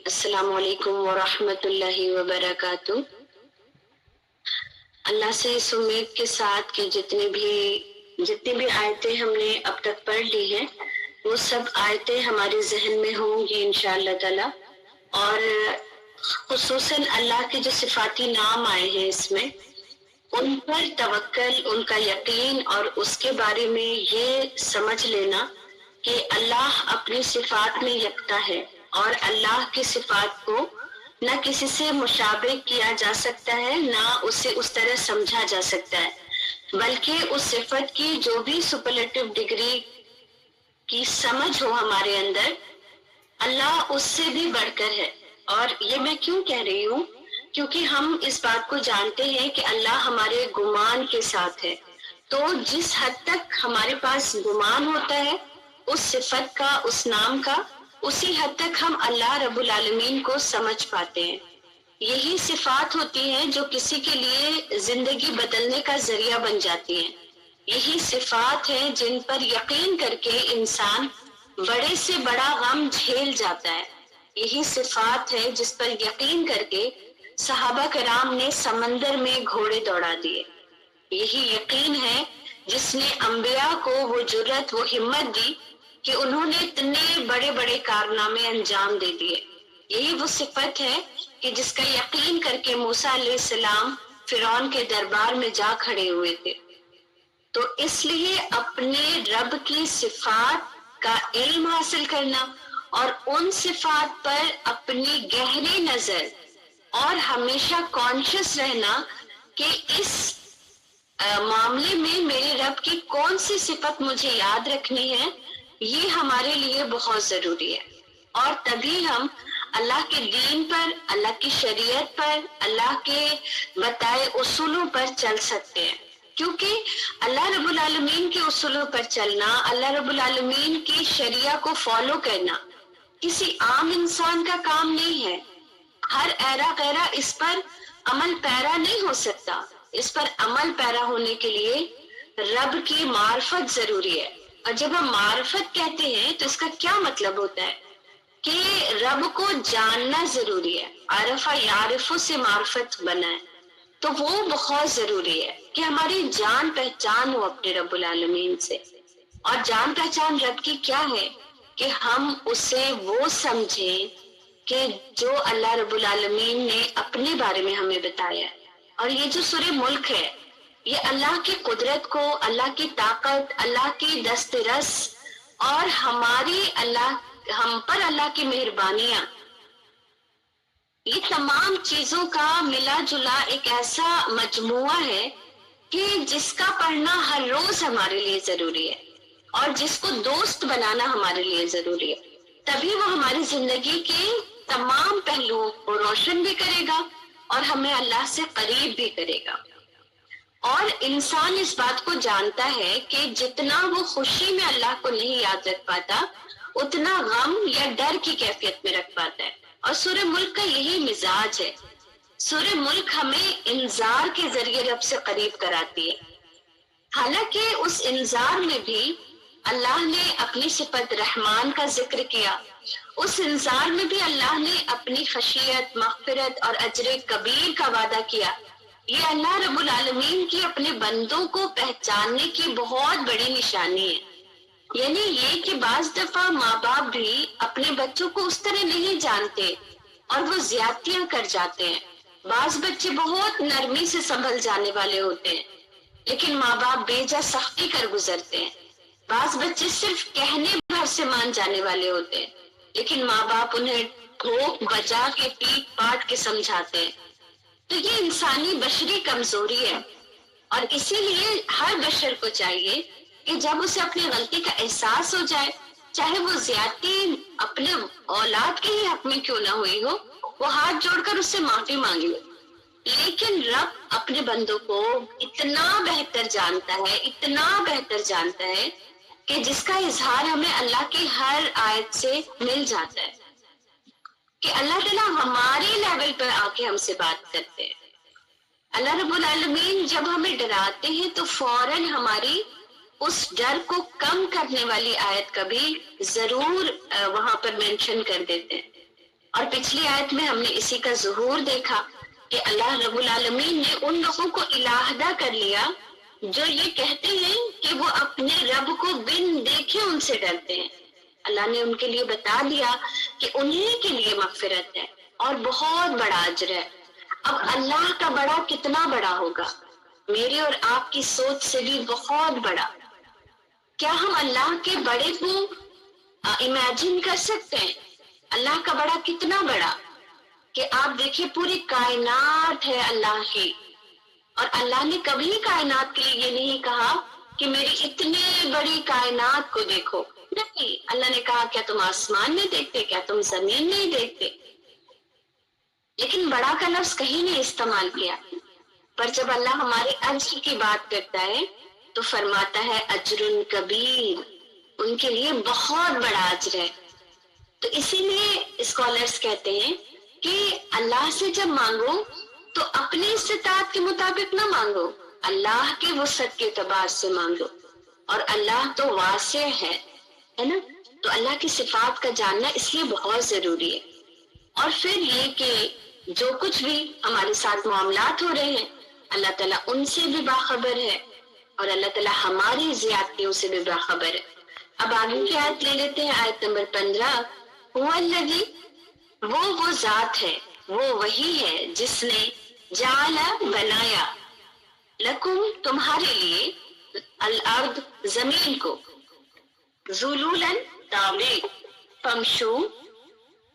السلام علیکم ورحمۃ اللہ وبرکاتہ۔ اللہ سے اس امید کے ساتھ کہ جتنی بھی آیتیں ہم نے اب تک پڑھ لی ہیں وہ سب آیتیں ہمارے ذہن میں ہوں گی انشاءاللہ تعالی، اور خصوصاً اللہ کے جو صفاتی نام آئے ہیں اس میں ان پر توکل، ان کا یقین اور اس کے بارے میں یہ سمجھ لینا کہ اللہ اپنی صفات میں یکتا ہے اور اللہ کی صفات کو نہ کسی سے مشابہ کیا جا سکتا ہے، نہ اسے اس طرح سمجھا جا سکتا ہے، بلکہ اس صفت کی جو بھی سپرلیٹو ڈگری کی سمجھ ہو ہمارے اندر، اللہ اس سے بھی بڑھ کر ہے۔ اور یہ میں کیوں کہہ رہی ہوں؟ کیونکہ ہم اس بات کو جانتے ہیں کہ اللہ ہمارے گمان کے ساتھ ہے، تو جس حد تک ہمارے پاس گمان ہوتا ہے اس صفت کا، اس نام کا، اسی حد تک ہم اللہ رب العالمین کو سمجھ پاتے ہیں۔ یہی صفات ہوتی ہیں جو کسی کے لیے زندگی بدلنے کا ذریعہ بن جاتی ہیں۔ یہی صفات ہیں جن پر یقین کر کے انسان بڑے سے بڑا غم جھیل جاتا ہے۔ یہی صفات ہے جس پر یقین کر کے صحابہ کرام نے سمندر میں گھوڑے دوڑا دیے۔ یہی یقین ہے جس نے انبیاء کو وہ جرأت، وہ ہمت دی کہ انہوں نے اتنے بڑے بڑے کارنامے انجام دے دیے۔ یہی وہ صفت ہے کہ جس کا یقین کر کے موسیٰ علیہ السلام فرعون کے دربار میں جا کھڑے ہوئے تھے۔ تو اس لیے اپنے رب کی صفات کا علم حاصل کرنا اور ان صفات پر اپنی گہری نظر اور ہمیشہ کانشیس رہنا کہ اس معاملے میں میرے رب کی کون سی صفت مجھے یاد رکھنی ہے، یہ ہمارے لیے بہت ضروری ہے۔ اور تبھی ہم اللہ کے دین پر، اللہ کی شریعت پر، اللہ کے بتائے اصولوں پر چل سکتے ہیں، کیونکہ اللہ رب العالمین کے اصولوں پر چلنا، اللہ رب العالمین کی شریعہ کو فالو کرنا کسی عام انسان کا کام نہیں ہے۔ ہر ایرا غیرہ اس پر عمل پیرا نہیں ہو سکتا۔ اس پر عمل پیرا ہونے کے لیے رب کی معرفت ضروری ہے۔ اور جب ہم معرفت کہتے ہیں تو اس کا کیا مطلب ہوتا ہے کہ رب کو جاننا ضروری ہے۔ عارفہ یعرفو سے معرفت بنا ہے، تو وہ بہت ضروری ہے کہ ہماری جان پہچان ہو اپنے رب العالمین سے۔ اور جان پہچان رب کی کیا ہے کہ ہم اسے وہ سمجھیں کہ جو اللہ رب العالمین نے اپنے بارے میں ہمیں بتایا ہے۔ اور یہ جو سورہ ملک ہے یہ اللہ کی قدرت کو، اللہ کی طاقت، اللہ کی دست رس اور ہم پر اللہ کی مہربانیاں، یہ تمام چیزوں کا ملا جلا ایک ایسا مجموعہ ہے کہ جس کا پڑھنا ہر روز ہمارے لیے ضروری ہے اور جس کو دوست بنانا ہمارے لیے ضروری ہے۔ تبھی وہ ہماری زندگی کے تمام پہلوؤں کو روشن بھی کرے گا اور ہمیں اللہ سے قریب بھی کرے گا۔ اور انسان اس بات کو جانتا ہے کہ جتنا وہ خوشی میں اللہ کو نہیں یاد رکھ پاتا اتنا غم یا ڈر کی کیفیت میں رکھ پاتا ہے۔ اور سورہ ملک کا یہی مزاج ہے۔ سورہ ملک ہمیں انذار کے ذریعے رب سے قریب کراتی ہے، حالانکہ اس انذار میں بھی اللہ نے اپنی صفت رحمان کا ذکر کیا، اس انذار میں بھی اللہ نے اپنی خشیت، مغفرت اور اجر کبیر کا وعدہ کیا۔ یہ اللہ رب العالمین کی اپنے بندوں کو پہچاننے کی بہت بڑی نشانی ہے۔ یعنی یہ کہ بعض دفعہ ماں باپ بھی اپنے بچوں کو اس طرح نہیں جانتے اور وہ زیادتیاں کر جاتے ہیں۔ بعض بچے بہت نرمی سے سنبھل جانے والے ہوتے ہیں لیکن ماں باپ بے جا سختی کر گزرتے ہیں۔ بعض بچے صرف کہنے بھر سے مان جانے والے ہوتے ہیں لیکن ماں باپ انہیں ٹھوک بجا کے پیٹ پاٹ کے سمجھاتے ہیں۔ تو یہ انسانی بشری کمزوری ہے، اور اسی لیے ہر بشر کو چاہیے کہ جب اسے اپنی غلطی کا احساس ہو جائے، چاہے وہ زیادتی اپنے اولاد کے ہی حق میں کیوں نہ ہوئی ہو، وہ ہاتھ جوڑ کر اس سے معافی مانگے۔ لیکن رب اپنے بندوں کو اتنا بہتر جانتا ہے، اتنا بہتر جانتا ہے کہ جس کا اظہار ہمیں اللہ کی ہر آیت سے مل جاتا ہے کہ اللہ تعالیٰ ہمارے لیول پر آ کے ہم سے بات کرتے ہیں۔ اللہ رب العالمین جب ہمیں ڈراتے ہیں تو فوراً ہماری اس ڈر کو کم کرنے والی آیت کا بھی ضرور وہاں پر مینشن کر دیتے ہیں اور پچھلی آیت میں ہم نے اسی کا ظہور دیکھا کہ اللہ رب العالمین نے ان لوگوں کو علیحدہ کر لیا جو یہ کہتے ہیں کہ وہ اپنے رب کو بن دیکھے ان سے ڈرتے ہیں. اللہ نے ان کے لیے بتا دیا کہ انہیں کے لیے مغفرت ہے اور بہت بڑا اجر ہے. اب اللہ کا بڑا کتنا بڑا ہوگا؟ میری اور آپ کی سوچ سے بھی بہت بڑا. کیا ہم اللہ کے بڑے کو امیجن کر سکتے ہیں؟ اللہ کا بڑا کتنا بڑا کہ آپ دیکھیں پوری کائنات ہے اللہ کی، اور اللہ نے کبھی کائنات کے لیے یہ نہیں کہا کہ میری اتنی بڑی کائنات کو دیکھو. نہیں، اللہ نے کہا کیا تم آسمان نہیں دیکھتے، کیا تم زمین نہیں دیکھتے؟ لیکن بڑا کا لفظ کہیں نہیں استعمال کیا. پر جب اللہ ہمارے اجر کی بات کرتا ہے تو فرماتا ہے اجر کبیر، ان کے لیے بہت بڑا اجر ہے. تو اسی لیے اسکالرز کہتے ہیں کہ اللہ سے جب مانگو تو اپنی استطاعت کے مطابق نہ مانگو، اللہ کے وسعت کے اعتبار سے مانگو. اور اللہ تو واسع ہے نا. تو اللہ کی صفات کا جاننا اس لیے بہت ضروری ہے. اور پھر یہ کہ جو کچھ بھی ہمارے ساتھ معاملات ہو رہے ہیں اللہ تعالیٰ ان سے بھی باخبر ہے، اور اللہ تعالیٰ ہماری زیادتیوں سے بھی باخبر ہے. اب آگے کی آیت لے لیتے ہیں، آیت نمبر 15. هو الذی، وہ ذات ہے، وہ وہی ہے جس نے جعل بنایا، لکم تمہارے لیے، الارض زمین کو، ذلولا تابع، فمشو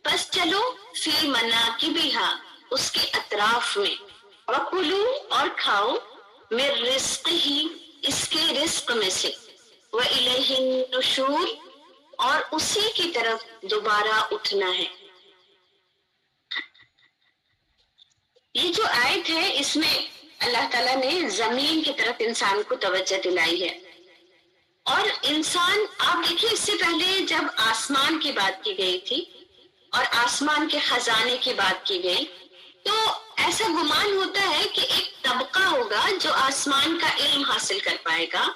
پس چلو، فی مناکبہا اس کے اطراف میں، وکلو اور کھاؤ، من رزق ہی اس کے رزق میں سے، وإلیہ النشور اور اسی کی طرف دوبارہ اٹھنا ہے. یہ جو آیت ہے اس میں اللہ تعالیٰ نے زمین کی طرف انسان کو توجہ دلائی ہے. اور انسان، آپ دیکھیے اس سے پہلے جب آسمان کی بات کی گئی تھی اور آسمان کے خزانے کی بات کی گئی تو ایسا گمان ہوتا ہے کہ ایک طبقہ ہوگا جو آسمان کا علم حاصل کر پائے گا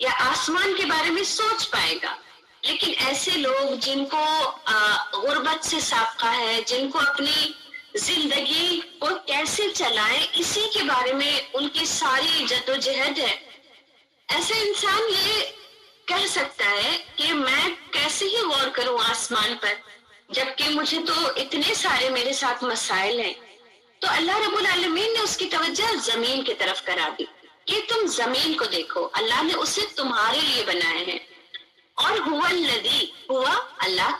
یا آسمان کے بارے میں سوچ پائے گا. لیکن ایسے لوگ جن کو غربت سے سابقہ ہے، جن کو اپنی زندگی کو کیسے چلائیں اسی کے بارے میں ان کی ساری جدوجہد ہے، ایسا انسان یہ کہہ سکتا ہے کہ میں کیسے ہی غور کروں آسمان پر جبکہ مجھے تو اتنے سارے میرے ساتھ مسائل ہیں. تو اللہ رب العالمین نے اس کی توجہ زمین کی طرف کرا دی کہ تم زمین کو دیکھو، اللہ نے اسے تمہارے لیے بنایا ہے. اور ہوا الذی، ہوا اللہ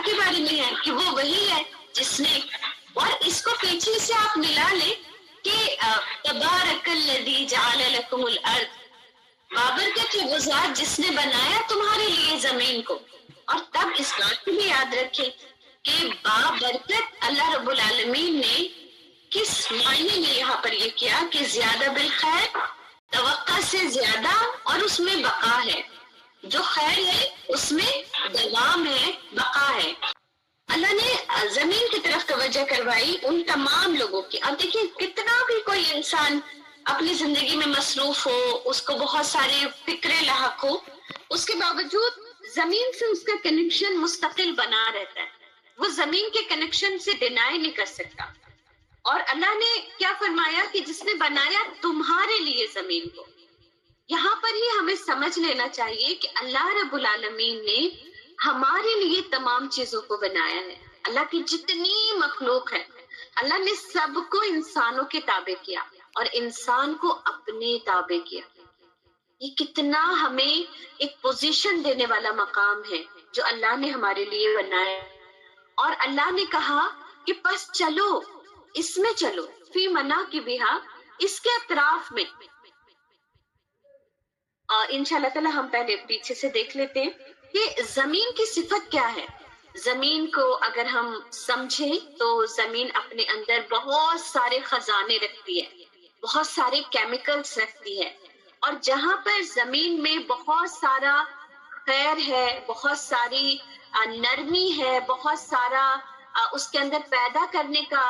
کے بارے میں ہے کہ وہ وہی ہے جس نے، اور اس کو پیچھے سے آپ ملا لیں کہ تبارک الذی جعل لکم الارض، بابرکت ہے وہ ذات جس نے بنایا تمہارے لیے زمین کو. اور تب اس بات کو بھی یاد رکھیں کہ بابرکت اللہ رب العالمین نے کس معنی میں یہاں پر یہ کیا کہ زیادہ بالخیر، توقع سے زیادہ، اور اس میں بقا ہے. جو خیر ہے اس میں دوام ہے، بقا ہے. اللہ نے زمین کی طرف توجہ کروائی ان تمام لوگوں کی. اب دیکھیں کتنا بھی کوئی انسان اپنی زندگی میں مصروف ہو، اس کو بہت سارے فکرے لاحق ہو، اس کے باوجود زمین سے اس کا کنیکشن مستقل بنا رہتا ہے. وہ زمین کے کنیکشن سے ڈینائی نہیں کر سکتا. اور اللہ نے کیا فرمایا کہ جس نے بنایا تمہارے لیے زمین کو. یہاں پر ہی ہمیں سمجھ لینا چاہیے کہ اللہ رب العالمین نے ہمارے لیے تمام چیزوں کو بنایا ہے. اللہ کی جتنی مخلوق ہے اللہ نے سب کو انسانوں کے تابع کیا اور انسان کو اپنے تابع کیا. یہ کتنا ہمیں ایک پوزیشن دینے والا مقام ہے جو اللہ نے ہمارے لیے بنایا. اور اللہ نے کہا کہ پس چلو، اس میں چلو، فی مناکبہا اس کے اطراف میں. انشاءاللہ تعالی ہم پہلے پیچھے سے دیکھ لیتے ہیں کہ زمین کی صفت کیا ہے. زمین کو اگر ہم سمجھیں تو زمین اپنے اندر بہت سارے خزانے رکھتی ہے، بہت سارے کیمیکلز رکھتی ہے. اور جہاں پر زمین میں بہت سارا خیر ہے، بہت ساری نرمی ہے، بہت سارا اس کے اندر پیدا کرنے کا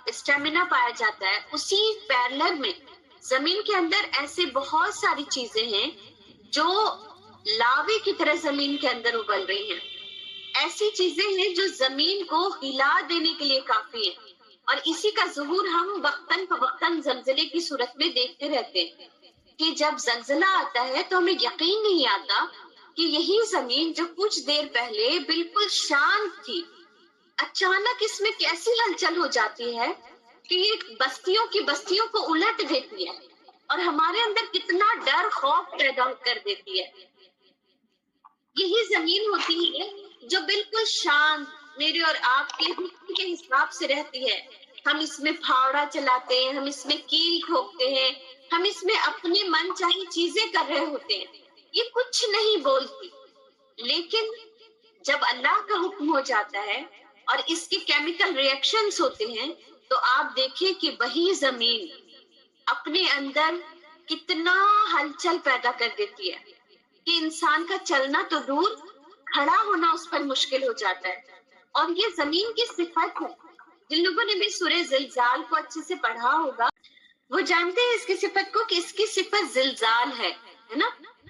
اسٹیمنا پایا جاتا ہے، اسی پیرلر میں زمین کے اندر ایسے بہت ساری چیزیں ہیں جو لاوے کی طرح زمین کے اندر ابل رہی ہیں. ایسی چیزیں ہیں جو زمین کو ہلا دینے کے لیے کافی ہیں، اور اسی کا ظہور ہم وقتاً فوقتاً زلزلے کی صورت میں دیکھتے رہتے ہیں کہ جب زلزلہ آتا ہے تو ہمیں یقین نہیں آتا کہ یہی زمین جو کچھ دیر پہلے بالکل شانت تھی، اچانک اس میں کیسی ہلچل ہو جاتی ہے کہ یہ بستیوں کو الٹ دیتی ہے اور ہمارے اندر کتنا ڈر خوف پیدا کر دیتی ہے۔ یہی زمین ہوتی ہے جو بالکل شانت میرے اور آپ کے حکم کے حساب سے رہتی ہے۔ ہم اس میں پھاوڑا چلاتے ہیں، ہم اس میں کیل ٹھوکتے ہیں، ہم اس میں اپنے من چاہی چیزیں کر رہے ہوتے ہیں، یہ کچھ نہیں بولتی، لیکن جب اللہ کا حکم ہو جاتا ہے اور اس کے کیمیکل ریئیکشنز ہوتے ہیں تو آپ دیکھیں کہ وہی زمین اپنے اندر کتنا ہلچل پیدا کر دیتی ہے کہ انسان کا چلنا تو دور، کھڑا ہونا اس پر مشکل ہو جاتا ہے۔ اور یہ زمین کی صفت ہے۔ جن لوگوں نے بھی سورہ زلزال کو اچھے سے پڑھا ہوگا وہ جانتے ہیں اس کی صفت کو، کہ اس کی صفت زلزال ہے نا،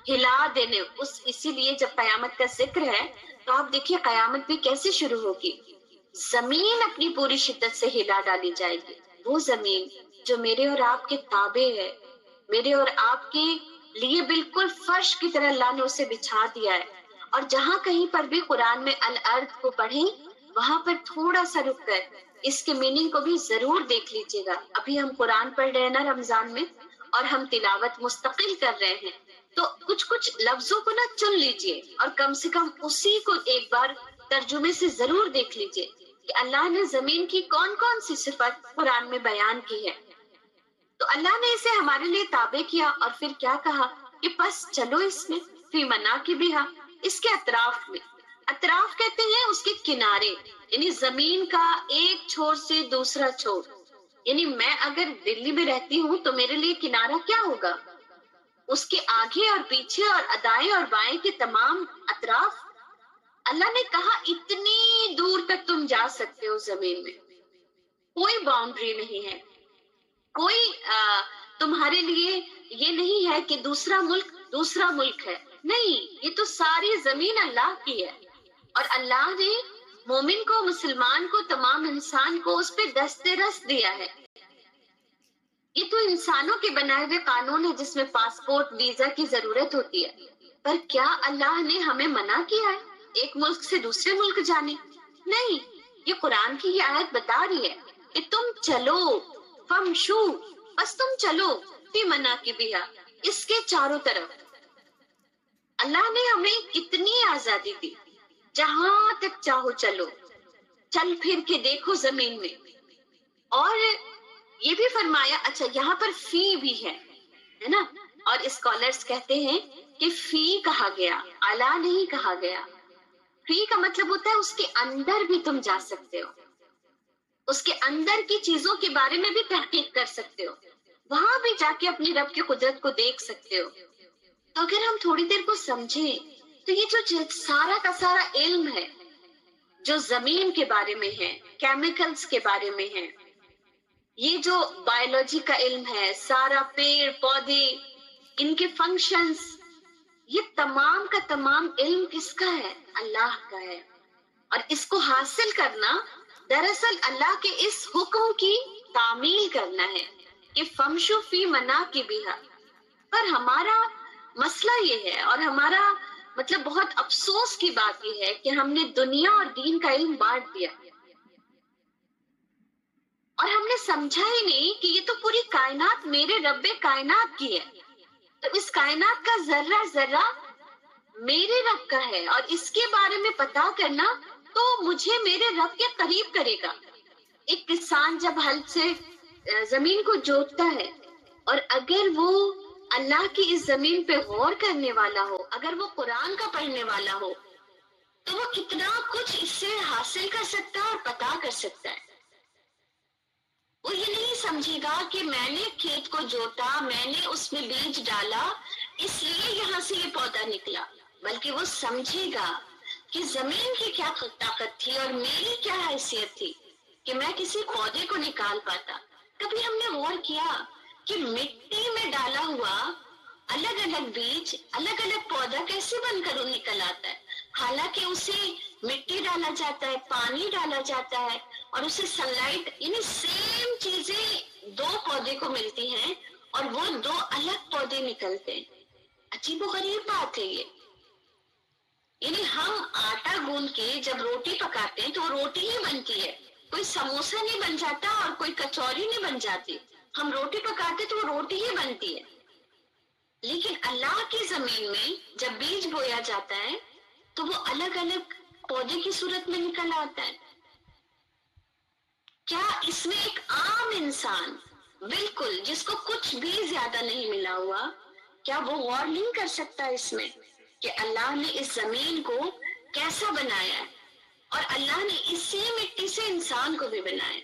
ہلا دینے۔ اسی لیے جب قیامت کا ذکر ہے تو آپ دیکھیے قیامت بھی کیسے شروع ہوگی، زمین اپنی پوری شدت سے ہلا ڈالی جائے گی۔ وہ زمین جو میرے اور آپ کے تابع ہے، میرے اور آپ کے لیے بالکل فرش کی طرح اللہ نے اسے بچھا دیا ہے۔ اور جہاں کہیں پر بھی قرآن میں الارض کو پڑھیں وہاں پر تھوڑا سا رک کر اس کے میننگ کو بھی ضرور دیکھ لیجیے گا۔ ابھی ہم قرآن پڑھ رہے ہیں نا رمضان میں، اور ہم تلاوت مستقل کر رہے ہیں، تو کچھ لفظوں کو نا چن لیجیے اور کم سے کم اسی کو ایک بار ترجمے سے ضرور دیکھ لیجیے کہ اللہ نے زمین کی کون کون سی صفت قرآن میں بیان کی ہے۔ تو اللہ نے اسے ہمارے لیے تابع کیا اور پھر کیا کہا کہ بس چلو اس میں، فی مناکبہا، اس کے اطراف میں۔ اطراف کہتے ہیں اس کے کنارے، یعنی زمین کا ایک چھور سے دوسرا چھور۔ یعنی میں اگر دلی میں رہتی ہوں تو میرے لیے کنارہ کیا ہوگا؟ اس کے آگے اور پیچھے اور دائیں اور بائیں کے تمام اطراف۔ اللہ نے کہا اتنی دور تک تم جا سکتے ہو زمین میں، کوئی باؤنڈری نہیں ہے، کوئی تمہارے لیے یہ نہیں ہے کہ دوسرا ملک ہے، نہیں، یہ تو ساری زمین اللہ کی ہے۔ اور اللہ نے مومن کو، مسلمان کو، تمام انسان کو اس پہ دسترس دیا ہے۔ یہ تو انسانوں کے بنائے ہوئے قانون ہے جس میں پاسپورٹ ویزا کی ضرورت ہوتی ہے، پر کیا اللہ نے ہمیں منع کیا ہے ایک ملک سے دوسرے ملک جانے؟ نہیں، یہ قرآن کی یہ آیت بتا رہی ہے کہ تم چلو، فمشو، بس تم چلو، فی مناکبہا، اس کے چاروں طرف۔ اللہ نے ہمیں کتنی آزادی دی، جہاں تک چاہو چلو، چل پھر کے دیکھو زمین میں۔ اور یہ بھی فرمایا، اچھا یہاں پر فی بھی ہے نا، اور اسکالرز کہتے ہیں کہ فی کہا گیا، اعلیٰ نہیں کہا گیا۔ فی کا مطلب ہوتا ہے اس کے اندر بھی تم جا سکتے ہو، اس کے اندر کی چیزوں کے بارے میں بھی تحقیق کر سکتے ہو، وہاں بھی جا کے اپنی رب کی قدرت کو دیکھ سکتے ہو۔ تو اگر ہم تھوڑی دیر کو سمجھیں تو یہ جو سارا کا سارا علم ہے جو زمین کے بارے میں ہے، کیمیکلز کے بارے میں ہے، یہ جو بایولوجی کا علم ہے، سارا پیڑ پودے، ان کے فنکشنز، یہ تمام کا تمام علم کس کا ہے؟ اللہ کا ہے۔ اور اس کو حاصل کرنا دراصل اللہ کے اس حکم کی تعمیل کرنا ہے کہ فمشو فی مناکبہا۔ پر ہمارا مسئلہ یہ ہے، اور ہمارا مطلب بہت افسوس کی بات یہ ہے کہ ہم نے دنیا اور دین کا علم بانٹ دیا اور ہم نے سمجھا ہی نہیں کہ یہ تو پوری کائنات میرے رب کائنات کی ہے، تو اس کائنات کا ذرہ ذرہ میرے رب کا ہے، اور اس کے بارے میں پتا کرنا تو مجھے میرے رب کے قریب کرے گا۔ ایک کسان جب ہل سے زمین کو جوتتا ہے، اور اگر وہ اللہ کی اس زمین پہ غور کرنے والا ہو، اگر وہ قرآن کا پڑھنے والا ہو، تو وہ کتنا کچھ اس سے حاصل کر سکتا ہے اور پتا کر سکتا ہے۔ وہ یہ نہیں سمجھے گا کہ میں نے کھیت کو جوتا، میں نے اس میں بیج ڈالا، اس لیے یہاں سے یہ پودا نکلا، بلکہ وہ سمجھے گا کہ زمین کی کیا طاقت تھی اور میری کیا حیثیت تھی کہ میں کسی پودے کو نکال پاتا۔ کبھی ہم نے غور کیا کہ مٹی میں ڈالا ہوا الگ الگ بیج، الگ الگ پودا کیسے بن کر نکل آتا ہے؟ حالانکہ اسے مٹی ڈالا جاتا ہے، پانی ڈالا جاتا ہے، اور اسے سن لائٹ، یعنی سیم چیزیں دو پودے کو ملتی ہیں اور وہ دو الگ پودے نکلتے ہیں۔ عجیب و غریب بات ہے یہ۔ یعنی ہم آٹا گوندھ کے جب روٹی پکاتے ہیں تو وہ روٹی ہی بنتی ہے، کوئی سموسہ نہیں بن جاتا اور کوئی کچوری نہیں بن جاتی۔ ہم روٹی پکاتے تو وہ روٹی ہی بنتی ہے۔ لیکن اللہ کی زمین میں جب بیج بویا جاتا ہے تو وہ الگ الگ پودے کی صورت میں نکل آتا ہے۔ کیا اس میں ایک عام انسان بالکل جس کو کچھ بھی زیادہ نہیں ملا ہوا، کیا وہ غور نہیں کر سکتا اس میں کہ اللہ نے اس زمین کو کیسا بنایا ہے، اور اللہ نے اسی مٹی سے انسان کو بھی بنایا۔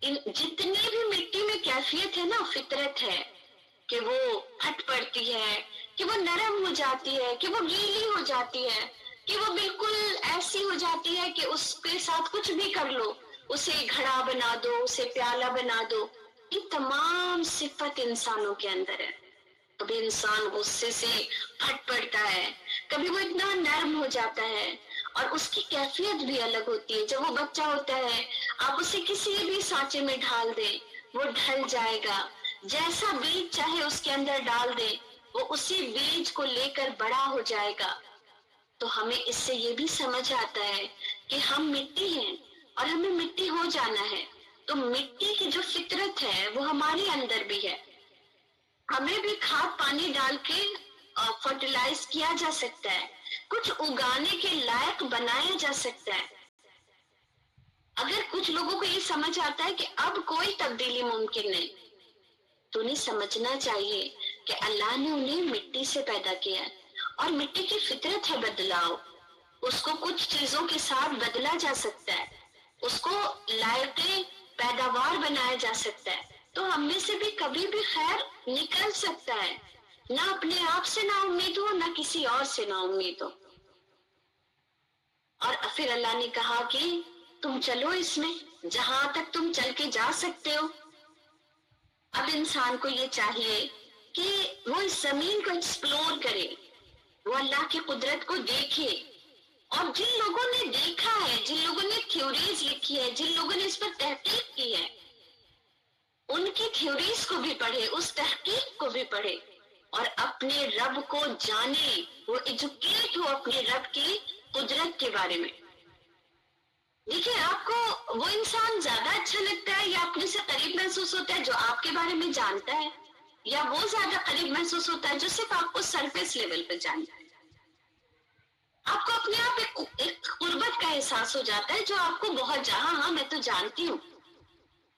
جتنی بھی مٹی میں کیفیت ہے نا، فطرت ہے کہ وہ پھٹ پڑتی ہے، کہ وہ نرم ہو جاتی ہے، کہ وہ گیلی ہو جاتی ہے، کہ وہ بالکل ایسی ہو جاتی ہے کہ اس کے ساتھ کچھ بھی کر لو، اسے گھڑا بنا دو، اسے پیالہ بنا دو۔ یہ تمام صفت انسانوں کے اندر ہے۔ کبھی انسان غصے سے پھٹ پڑتا ہے، کبھی وہ اتنا نرم ہو جاتا ہے، اور اس کی کیفیت بھی الگ ہوتی ہے۔ جب وہ بچہ ہوتا ہے، آپ اسے کسی بھی سانچے میں ڈھال دیں، وہ ڈھل جائے گا۔ جیسا بیج چاہے اس کے اندر ڈال دیں، وہ اسی بیج کو لے کر بڑا ہو جائے گا۔ تو ہمیں اس سے یہ بھی سمجھ آتا ہے کہ ہم مٹی ہیں اور ہمیں مٹی ہو جانا ہے۔ تو مٹی کی جو فطرت ہے وہ ہمارے اندر بھی ہے۔ ہمیں بھی کھاد پانی ڈال کے فرٹیلائز کیا جا سکتا ہے، کچھ اگانے کے لائق بنایا جا سکتا ہے۔ اگر کچھ لوگوں کو یہ سمجھ آتا ہے کہ اب کوئی تبدیلی ممکن نہیں، تو انہیں سمجھنا چاہیے کہ اللہ نے انہیں مٹی سے پیدا کیا ہے، اور مٹی کی فطرت ہے بدلاؤ۔ اس کو کچھ چیزوں کے ساتھ بدلا جا سکتا ہے، اس کو لائق پیداوار بنایا جا سکتا ہے۔ تو ہم میں سے بھی کبھی بھی خیر نکل سکتا ہے، نہ اپنے آپ سے نا امید ہو، نہ کسی اور سے نا امید ہو۔ اور پھر اللہ نے کہا کہ تم چلو اس میں، جہاں تک تم چل کے جا سکتے ہو۔ اب انسان کو یہ چاہیے کہ وہ اس زمین کو ایکسپلور کرے، وہ اللہ کی قدرت کو دیکھے، اور جن لوگوں نے دیکھا ہے، جن لوگوں نے تھیوریز لکھی ہے، جن لوگوں نے اس پر تحقیق کی ہے، ان کی تھیوریز کو بھی پڑھے، اس تحقیق کو بھی پڑھے، اور اپنے رب کو جانے، وہ ایجوکیٹ ہو اپنے رب کی قدرت کے بارے میں۔ دیکھیے، آپ کو وہ انسان زیادہ اچھا لگتا ہے یا اپنے سے قریب محسوس ہوتا ہے جو آپ کے بارے میں جانتا ہے، یا وہ زیادہ قریب محسوس ہوتا ہے جو صرف آپ کو سرفیس لیول پہ جانتا ہے؟ آپ کو اپنے آپ ایک قربت کا احساس ہو جاتا ہے جو آپ کو بہت ہاں میں تو جانتی ہوں،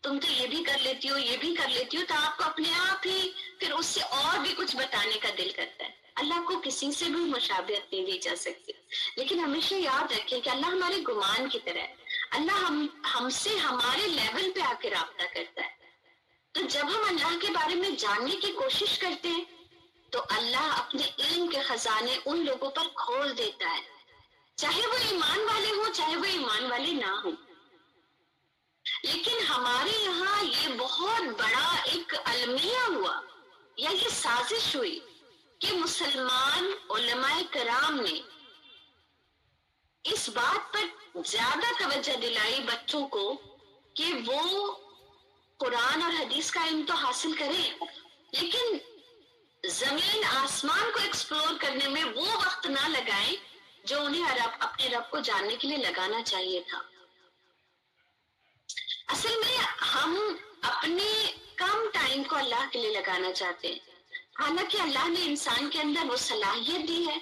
تم تو یہ بھی کر لیتی ہو، یہ بھی کر لیتی ہو، تو آپ کو اپنے آپ ہی پھر اس سے اور بھی کچھ بتانے کا دل کرتا ہے۔ اللہ کو کسی سے بھی مشابہت نہیں دی جا سکتی، لیکن ہمیشہ یاد رکھیں کہ اللہ ہمارے گمان کی طرح ہے۔ اللہ ہم سے ہمارے لیول پہ آ کے رابطہ کرتا ہے۔ تو جب ہم اللہ کے بارے میں جاننے کی کوشش کرتے ہیں تو اللہ اپنے علم کے خزانے ان لوگوں پر کھول دیتا ہے، چاہے وہ ایمان والے ہوں، چاہے وہ ایمان والے نہ ہوں۔ لیکن ہمارے یہاں یہ بہت بڑا ایک المیہ ہوا، یا یہ سازش ہوئی کہ مسلمان علماء کرام نے اس بات پر زیادہ توجہ دلائی بچوں کو کہ وہ قرآن اور حدیث کا علم تو حاصل کریں، لیکن زمین آسمان کو ایکسپلور کرنے میں وہ وقت نہ لگائیں جو انہیں اپنے رب کو جاننے کے لیے لگانا چاہیے تھا۔ اصل میں ہم اپنے کم ٹائم کو اللہ کے لیے لگانا چاہتے ہیں، حالانکہ اللہ نے انسان کے اندر وہ صلاحیت دی ہے،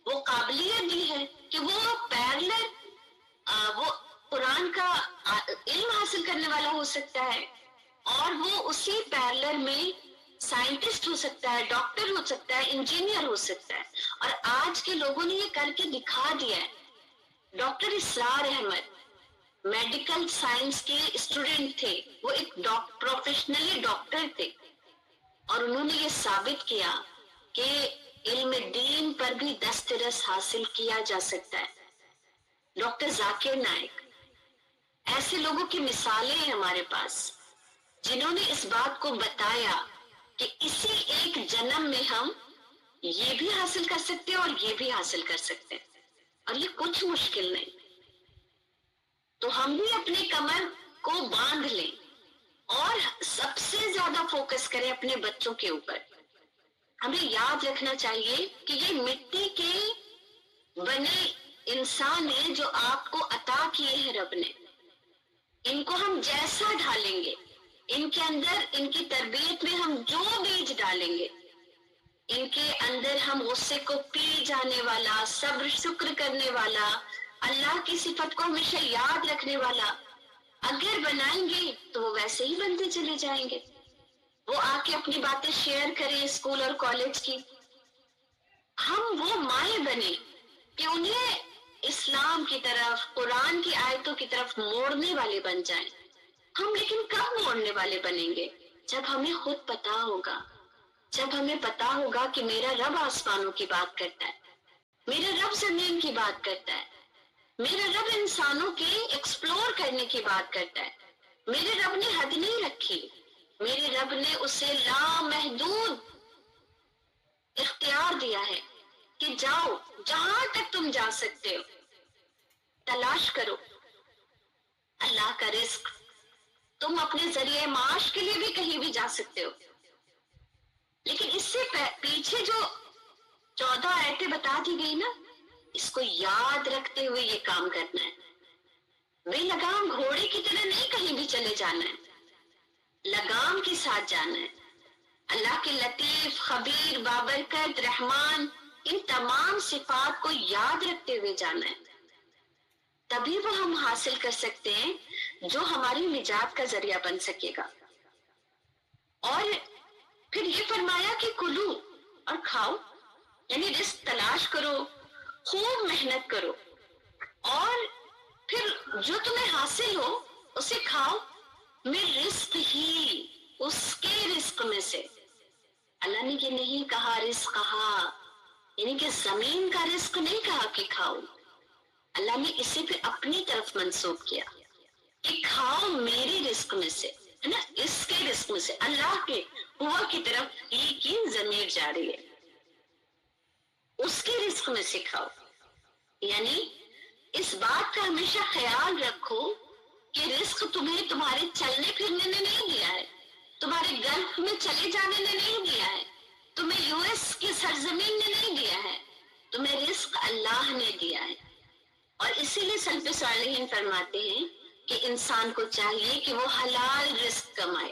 وہ قابلیت دی ہے کہ وہ پیرلر وہ قرآن کا علم حاصل کرنے والا ہو سکتا ہے، اور وہ اسی پیرلر میں سائنٹسٹ ہو سکتا ہے، ڈاکٹر ہو سکتا ہے، انجینئر ہو سکتا ہے۔ اور آج کے لوگوں نے یہ کر کے دکھا دیا ہے۔ ڈاکٹر اسرار احمد میڈیکل سائنس کے اسٹوڈنٹ تھے، وہ ایک پروفیشنلی ڈاکٹر تھے، اور انہوں نے یہ ثابت کیا کہ علم دین پر بھی دسترس حاصل کیا جا سکتا ہے۔ ڈاکٹر ذاکر نائک، ایسے لوگوں کی مثالیں ہیں ہمارے پاس جنہوں نے اس بات کو بتایا کہ اسی ایک جنم میں ہم یہ بھی حاصل کر سکتے ہیں اور یہ بھی حاصل کر سکتے ہیں، اور یہ کچھ مشکل نہیں. تو ہم بھی اپنی کمر کو باندھ لیں اور سب سے زیادہ فوکس کریں اپنے بچوں کے اوپر. ہمیں یاد رکھنا چاہیے کہ یہ مٹی کے بنے انسان ہیں جو آپ کو عطا کیے ہیں رب نے. ان کو ہم جیسا ڈالیں گے، ان کے اندر ان کی تربیت میں ہم جو بیج ڈالیں گے، ان کے اندر ہم غصے کو پی جانے والا، صبر شکر کرنے والا، اللہ کی صفت کو ہمیشہ یاد رکھنے والا اگر بنائیں گے تو وہ ویسے ہی بنتے چلے جائیں گے. وہ آ کے اپنی باتیں شیئر کریں اسکول اور کالج کی. ہم وہ مائیں بنے کہ انہیں اسلام کی طرف، قرآن کی آیتوں کی طرف موڑنے والے بن جائیں. ہم لیکن کب موڑنے والے بنیں گے؟ جب ہمیں خود پتا ہوگا، جب ہمیں پتا ہوگا کہ میرا رب آسمانوں کی بات کرتا ہے، میرا رب زمین کی بات کرتا ہے، میرا رب انسانوں کے ایکسپلور کرنے کی بات کرتا ہے. میرے رب نے حد نہیں رکھی، میرے رب نے اسے لامحدود اختیار دیا ہے کہ جاؤ جہاں تک تم جا سکتے ہو، تلاش کرو اللہ کا رزق. تم اپنے ذریعے معاش کے لیے بھی کہیں بھی جا سکتے ہو. لیکن اس سے پیچھے جو 14 آیتیں بتا دی گئی نا، اس کو یاد رکھتے ہوئے یہ کام کرنا ہے. بے لگام گھوڑے کی طرح نہیں کہیں بھی چلے جانا ہے، لگام کے ساتھ جانا ہے. اللہ کے لطیف، خبیر، بابرکت، رحمان، ان تمام صفات کو یاد رکھتے ہوئے جانا ہے. تبھی وہ ہم حاصل کر سکتے ہیں جو ہماری نجات کا ذریعہ بن سکے گا. اور پھر یہ فرمایا کہ کلو اور کھاؤ، یعنی رزق تلاش کرو، خوب محنت کرو، اور پھر جو تمہیں حاصل ہو اسے کھاؤ. میں رزق ہی، اس کے رزق میں سے. اللہ نے یہ نہیں کہا رزق کہا، یعنی کہ زمین کا رزق نہیں کہا کہ کھاؤ. اللہ نے اسے پھر اپنی طرف منسوب کیا کہ کھاؤ میرے رزق میں سے، ہے نا، اس کے رزق میں سے. اللہ کے ہوا کی طرف یہ کی ضمیر جا رہی ہے، اس کے رزق میں سے کھاؤ. یعنی اس بات کا ہمیشہ خیال رکھو کہ رزق تمہیں تمہارے چلنے پھرنے نے نہیں دیا ہے، تمہارے گلف میں چلے جانے نے نہیں دیا ہے، تمہیں یو ایس کی سرزمین نے نہیں دیا ہے، تمہیں رزق اللہ نے دیا ہے. اور اسی لیے سلف صالحین فرماتے ہیں کہ انسان کو چاہیے کہ وہ حلال رزق کمائے،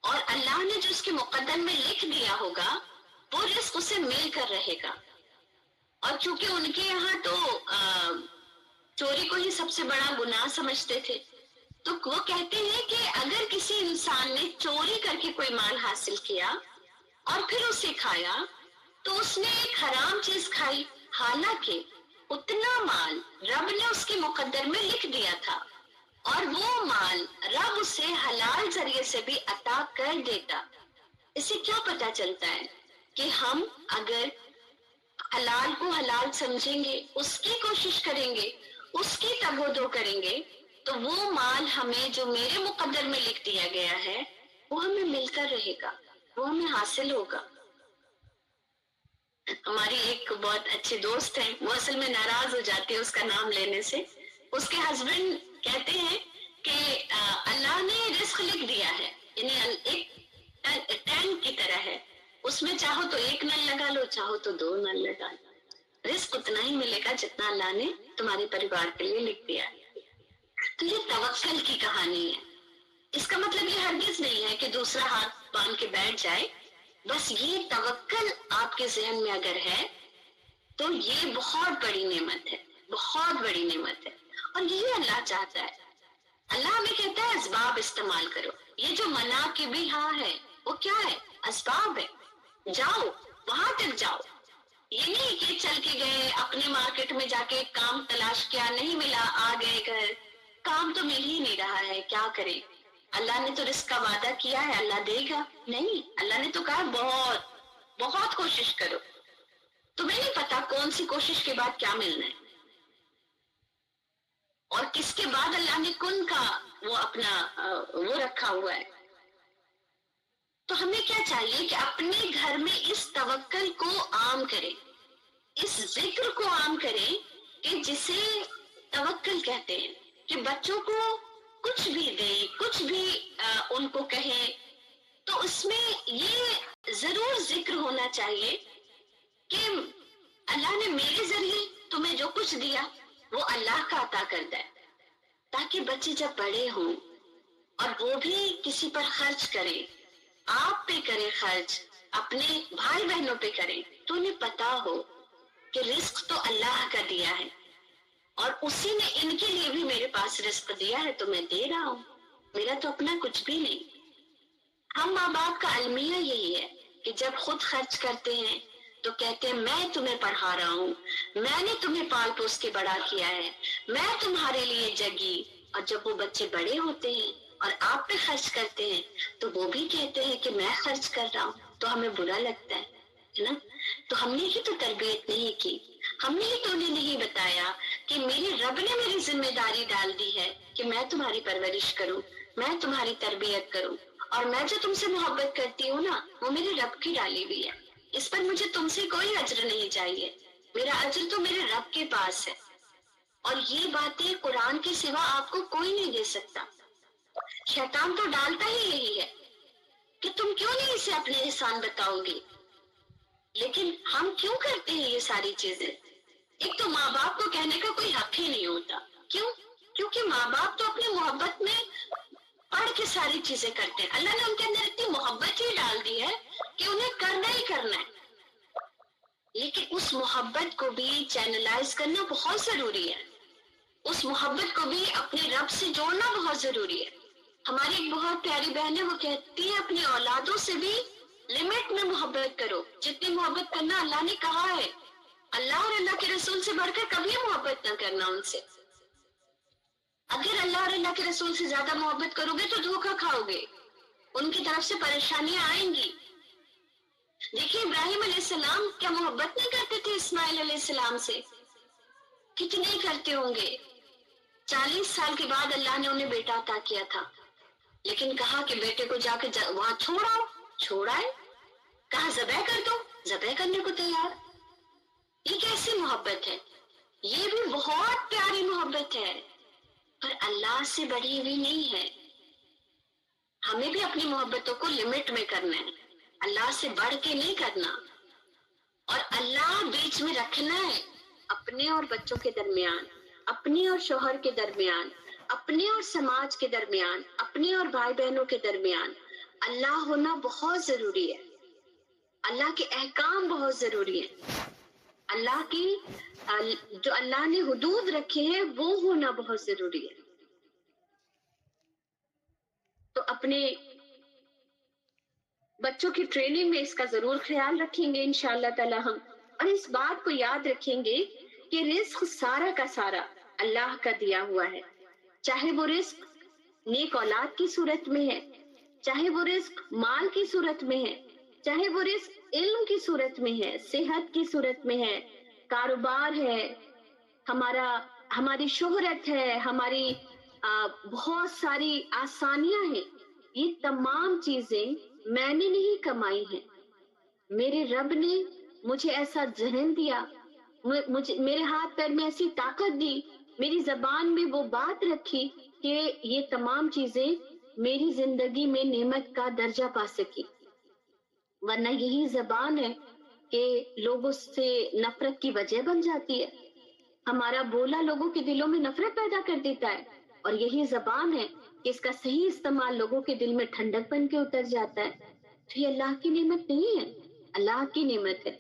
اور اللہ نے جو اس کے مقدر میں لکھ دیا ہوگا وہ رزق اسے مل کر رہے گا. اور چونکہ ان کے یہاں تو چوری کو ہی سب سے بڑا گناہ سمجھتے تھے، تو وہ کہتے ہیں کہ اگر کسی انسان نے چوری کر کے کوئی مال حاصل کیا اور پھر اسے کھایا تو اس نے ایک حرام چیز کھائی، حالانکہ اتنا مال رب نے اس کے مقدر میں لکھ دیا تھا، اور وہ مال رب اسے حلال ذریعے سے بھی عطا کر دیتا. اسے کیا پتا چلتا ہے کہ ہم اگر حلال کو حلال سمجھیں گے، اس کی کوشش کریں گے، اس کی تگ و دو کریں گے، تو وہ مال ہمیں جو میرے مقدر میں لکھ دیا گیا ہے وہ ہمیں مل کر رہے گا، وہ ہمیں حاصل ہوگا. ہماری ایک بہت اچھے دوست ہیں، وہ اصل میں ناراض ہو جاتے ہیں اس کا نام لینے سے. اس کے ہسبینڈ کہتے ہیں کہ اللہ نے رزق لکھ دیا ہے، یعنی ایک ٹینک کی طرح ہے، اس میں چاہو تو ایک نل لگا لو، چاہو تو 2 نل لگا لو، رزق اتنا ہی ملے گا جتنا اللہ نے تمہارے پریوار کے لیے لکھ دیا ہے. تو یہ توکل کی کہانی ہے. اس کا مطلب یہ ہرگز نہیں ہے کہ دوسرا ہاتھ باندھ کے بیٹھ جائے. بس یہ توکل آپ کے ذہن میں اگر ہے تو یہ بہت بڑی نعمت ہے، بہت بڑی نعمت ہے. اور یہی اللہ چاہتا ہے. اللہ ہمیں کہتا ہے اسباب استعمال کرو. یہ جو منع کی بھی ہاں ہے وہ کیا ہے؟ اسباب ہے. جاؤ وہاں تک جاؤ. یہ نہیں کہ چل کے گئے اپنے مارکیٹ میں جا کے کام تلاش کیا، نہیں ملا، آ گئے گھر، کام تو مل ہی نہیں رہا ہے، کیا کریں؟ اللہ نے تو رزق کا وعدہ کیا ہے، اللہ دے گا. نہیں، اللہ نے تو کہا بہت بہت کوشش کرو. تمہیں نہیں پتا کون سی کوشش کے بعد کیا ملنا ہے، اور کس کے بعد اللہ نے کن کا وہ اپنا وہ رکھا ہوا ہے. تو ہمیں کیا چاہیے کہ اپنے گھر میں اس توکل کو عام کریں، اس ذکر کو عام کریں کہ جسے توکل کہتے ہیں، کہ بچوں کو کچھ بھی دیں، کچھ بھی ان کو کہیں، تو اس میں یہ ضرور ذکر ہونا چاہیے کہ اللہ نے میرے ذریعے تمہیں جو کچھ دیا وہ اللہ کا عطا کرتا ہے، تاکہ بچے جب بڑے ہوں اور وہ بھی کسی پر خرچ کریں، آپ پہ کریں خرچ، اپنے بھائی بہنوں پہ کریں، تو انہیں پتا ہو کہ رزق تو اللہ کا دیا ہے اور اسی نے ان کے لیے بھی میرے پاس رزق دیا ہے تو میں دے رہا ہوں، میرا تو اپنا کچھ بھی نہیں۔ ہم ماں باپ کا المیہ یہی ہے کہ جب خود خرچ کرتے ہیں تو کہتے ہیں میں تمہیں پڑھا رہا ہوں، میں نے تمہیں پال پوس کے بڑا کیا ہے، میں تمہارے لیے جگی، اور جب وہ بچے بڑے ہوتے ہیں اور آپ پہ خرچ کرتے ہیں تو وہ بھی کہتے ہیں کہ میں خرچ کر رہا ہوں، تو ہمیں برا لگتا ہے نا۔ تو ہم نے ہی تو تربیت نہیں کی، ہم نے ہی تو انہیں نہیں بتایا کہ میرے رب نے میری ذمہ داری ڈال دی ہے کہ میں تمہاری پرورش کروں، میں تمہاری تربیت کروں، اور میں جو تم سے محبت کرتی ہوں نا وہ میرے رب کی ڈالی ہوئی ہے، اس پر مجھے تم سے کوئی اجر نہیں چاہیے، میرا اجر تو میرے رب کے پاس ہے، اور یہ باتیں قرآن کے سوا آپ کو کوئی نہیں دے سکتا۔ شیطان تو ڈالتا ہی یہی ہے کہ تم کیوں نہیں اسے اپنے احسان بتاؤ گے، لیکن ہم کیوں کرتے ہیں یہ ساری چیزیں؟ ایک تو ماں باپ کو کہنے کا کوئی حق ہی نہیں ہوتا، کیوں؟ کیونکہ ماں باپ تو اپنی محبت میں پڑھ کے ساری چیزیں کرتے ہیں، اللہ نے ان کے اندر اتنی محبت ہی ڈال دی ہے کہ انہیں کرنا ہی کرنا ہے، لیکن اس محبت کو بھی چینلائز کرنا بہت ضروری ہے، اس محبت کو بھی اپنے رب سے جوڑنا بہت ضروری ہے۔ ہماری ایک بہت پیاری بہن ہے، وہ کہتی ہے اپنی اولادوں سے بھی لمٹ میں محبت کرو، جتنی محبت کرنا اللہ نے کہا ہے، اللہ اور اللہ کے رسول سے بڑھ کر کبھی محبت نہ کرنا ان سے۔ اگر اللہ اور اللہ کے رسول سے زیادہ محبت کرو گے تو دھوکہ کھاؤ گے، ان کی طرف سے پریشانیاں آئیں گی۔ دیکھیے ابراہیم علیہ السلام کیا محبت نہیں کرتے تھے اسماعیل علیہ السلام سے؟ کتنے کرتے ہوں گے۔ 40 سال کے بعد اللہ نے انہیں بیٹا عطا کیا تھا، لیکن کہا کہ بیٹے کو جا کے وہاں چھوڑائے، کہا ذبح کر دو، ذبح کرنے کو تیار۔ یہ کیسی محبت ہے؟ یہ بھی بہت پیاری محبت ہے، پر اللہ سے بڑھی ہوئی نہیں ہے۔ ہمیں بھی اپنی محبتوں کو لمٹ میں کرنا ہے، اللہ سے بڑھ کے نہیں کرنا، اور اللہ بیچ میں رکھنا ہے اپنے اور بچوں کے درمیان، اپنے اور شوہر کے درمیان، اپنے اور سماج کے درمیان، اپنے اور بھائی بہنوں کے درمیان۔ اللہ ہونا بہت ضروری ہے، اللہ کے احکام بہت ضروری ہے، اللہ کی جو اللہ نے حدود رکھے ہیں وہ ہونا بہت ضروری ہے۔ تو اپنے بچوں کی ٹریننگ میں اس کا ضرور خیال رکھیں گے انشاءاللہ تعالی ہم، اور اس بات کو یاد رکھیں گے کہ رزق سارا کا سارا اللہ کا دیا ہوا ہے، چاہے وہ رزق نیک اولاد کی صورت میں ہے، چاہے وہ رزق مال کی صورت میں ہے، چاہے وہ رزق علم کی صورت میں ہے، صحت کی صورت میں ہے، کاروبار ہے، ہماری شہرت ہے، ہماری بہت ساری آسانیاں ہیں، یہ تمام چیزیں میں نے نہیں کمائی ہیں، میرے رب نے مجھے ایسا ذہن دیا، میرے ہاتھ پیر میں ایسی طاقت دی، میری زبان میں وہ بات رکھی کہ یہ تمام چیزیں میری زندگی میں نعمت کا درجہ پا سکی، ورنہ یہی زبان ہے کہ لوگوں سے نفرت کی وجہ بن جاتی ہے، ہمارا بولا لوگوں کے دلوں میں نفرت پیدا کر دیتا ہے، اور یہی زبان ہے کہ اس کا صحیح استعمال لوگوں کے دل میں ٹھنڈک بن کے اتر جاتا ہے۔ تو یہ اللہ کی نعمت نہیں ہے، اللہ کی نعمت ہے۔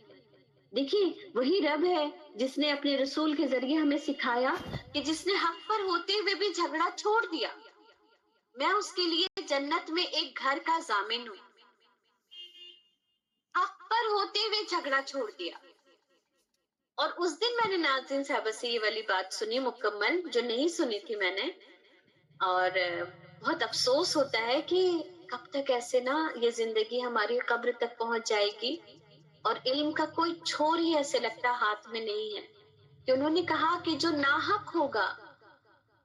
دیکھیے وہی رب ہے جس نے اپنے رسول کے ذریعے ہمیں سکھایا کہ جس نے حق پر ہوتے ہوئے بھی جھگڑا چھوڑ دیا، میں اس کے لیے جنت میں ایک گھر کا ضامن ہوں۔ حق پر ہوتے ہوئے جھگڑا چھوڑ دیا، اور اس دن میں نے ناظرین صاحبہ سے یہ والی بات سنی مکمل، جو نہیں سنی تھی میں نے، اور بہت افسوس ہوتا ہے کہ کب تک ایسے نا یہ زندگی ہماری قبر تک پہنچ جائے گی، اور علم کا کوئی چھور ہی ایسے لگتا ہاتھ میں نہیں ہے، کہ انہوں نے کہا کہ جو ناحق ہوگا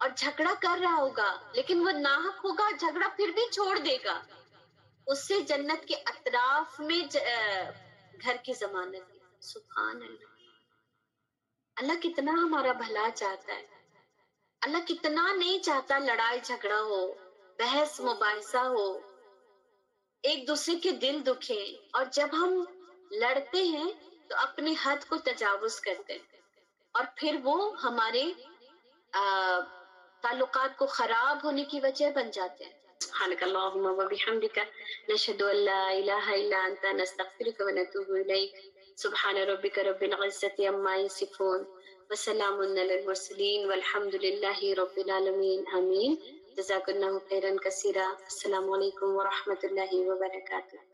اور جھگڑا کر رہا ہوگا لیکن وہ ناحق ہوگا، جھگڑا پھر بھی چھوڑ دے گا، اس سے جنت کے اطراف میں گھر کی ضمانت دی. سبحان اللہ. اللہ کتنا ہمارا بھلا چاہتا ہے. اللہ کتنا نہیں چاہتا لڑائی جھگڑا ہو، بحث مباحثہ ہو، ایک دوسرے کے دل دکھے. اور جب ہم لڑتے ہیں تو اپنی حد کو تجاوز کرتے ہیں اور پھر وہ ہمارے تعلقات کو خراب ہونے کی وجہ بن جاتے ہیں. سبحانك اللهم وبحمدك نشهد ان لا اله الا انت نستغفرك ونتوب اليك. سبحان ربك رب العزة عما يصفون وسلام على المرسلين والحمد لله رب العالمين. آمين. جزاك الله خيرا كثيرا. السلام عليكم ورحمة الله وبركاته.